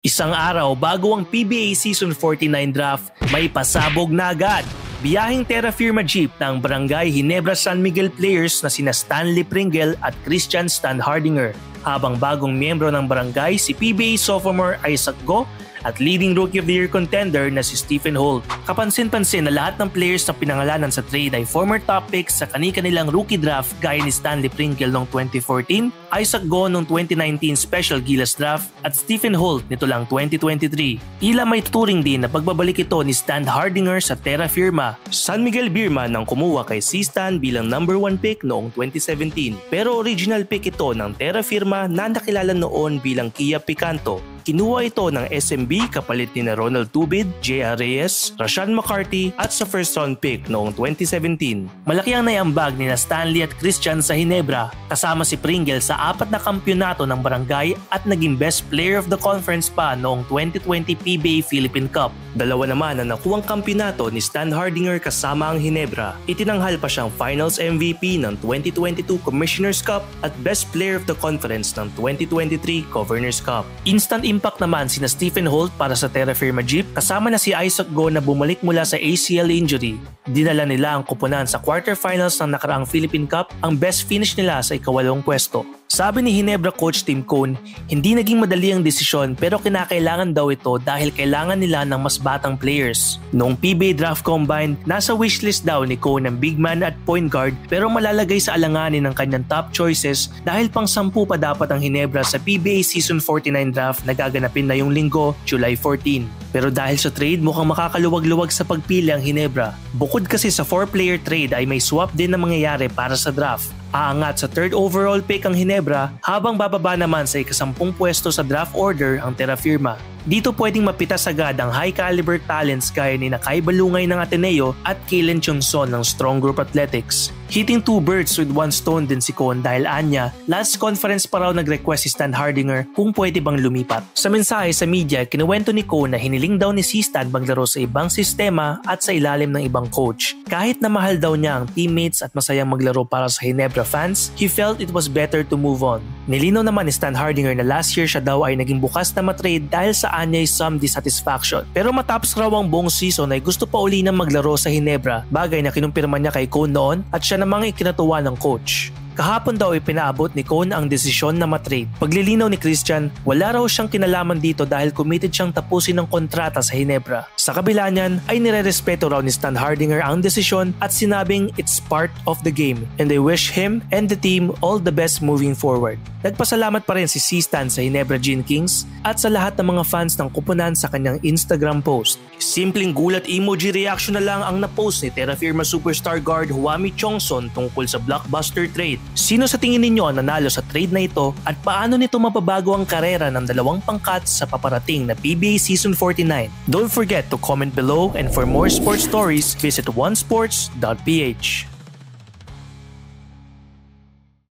Isang araw bago ang PBA Season 49 draft, may pasabog na agad. Biyaheng Terra Firma Jeep ng Barangay Ginebra San Miguel players na sina Stanley Pringle at Christian Stan Hardinger. Habang bagong miyembro ng barangay si PBA sophomore Isaac Go at leading Rookie of the Year contender na si Stephen Holt. Kapansin-pansin na lahat ng players na pinangalanan sa trade ay former top picks sa kani-kanilang rookie draft gaya ni Stanley Pringle noong 2014, Isaac Go noong 2019 Special Gilas Draft at Stephen Holt nito lang 2023. Tila may tuturing din na pagbabalik ito ni Stan Hardinger sa Terra Firma. San Miguel Birma nang kumuha kay si Stan bilang number 1 pick noong 2017. Pero original pick ito ng Terra Firma na nakilala noon bilang Kia Picanto. Kinuha ito ng SMB kapalit ni Ronald Tubid, J.R. Reyes, Rashan McCarthy at sa first round pick noong 2017. Malaki ang naiambag ni Stanley at Christian sa Ginebra kasama si Pringle sa 4 na kampyonato ng barangay at naging best player of the conference pa noong 2020 PBA Philippine Cup. Dalawa naman ang nakuwang kampyonato ni Stan Hardinger kasama ang Ginebra. Itinanghal pa siyang Finals MVP ng 2022 Commissioner's Cup at Best Player of the Conference ng 2023 Governor's Cup. Instant impact naman sina Stephen Holt para sa Terra Firma Jeep kasama na si Isaac Go na bumalik mula sa ACL injury. Dinala nila ang kupunan sa quarterfinals ng nakaraang Philippine Cup, ang best finish nila sa ika-8 pwesto. Sabi ni Ginebra coach Tim Cone, hindi naging madali ang desisyon pero kinakailangan daw ito dahil kailangan nila ng mas batang players. Noong PBA Draft Combine, nasa wishlist daw ni Cone ang big man at point guard pero malalagay sa alanganin ng kanyang top choices dahil pang 10 pa dapat ang Ginebra sa PBA Season 49 draft na gaganapin na yung linggo, July 14. Pero dahil sa trade mukhang makakaluwag-luwag sa pagpili ang Ginebra. Bukod kasi sa 4-player trade ay may swap din na mangyayari para sa draft. Aangat sa 3rd overall pick ang Ginebra habang bababa naman sa ika-10 pwesto sa draft order ang Terra Firma. Dito pwedeng mapitas agad ang high caliber talents gaya ni Kai Balungay ng Ateneo at Kalen Chonson ng Strong Group Athletics. Hitting 2 birds with 1 stone din si Cone dahil anya, last conference pa raw nag-request si Stan Hardinger kung pwede bang lumipat. Sa mensahe sa media, kinuwento ni Cone na hiniling daw ni si Stan maglaro sa ibang sistema at sa ilalim ng ibang coach. Kahit na mahal daw niya ang teammates at masayang maglaro para sa Ginebra fans, he felt it was better to move on. Nilinaw naman ni Stan Hardinger na last year siya daw ay naging bukas na matrade dahil sa anya'y some dissatisfaction. Pero matapos raw ang buong season ay gusto pa uli na maglaro sa Ginebra, bagay na kinumpirma niya kay Cone noon at siya namang ikinatuwa ng coach. Kahapon daw ay pinaabot ni Cone ang desisyon na matrade. Paglilinaw ni Christian, wala raw siyang kinalaman dito dahil committed siyang tapusin ang kontrata sa Ginebra. Sa kabila niyan ay nirerespeto raw ni Stan Hardinger ang desisyon at sinabing it's part of the game and they wish him and the team all the best moving forward. Nagpasalamat pa rin si Stan sa Ginebra Gin Kings at sa lahat ng mga fans ng kupunan sa kanyang Instagram post. Simpleng gulat emoji reaction na lang ang napost ni Terra Firma superstar guard Huami Chongson tungkol sa blockbuster trade. Sino sa tingin ninyo ang nanalo sa trade na ito at paano nito mapabago ang karera ng 2 pangkat sa paparating na PBA Season 49? Don't forget to comment below and for more sports stories, visit onesports.ph.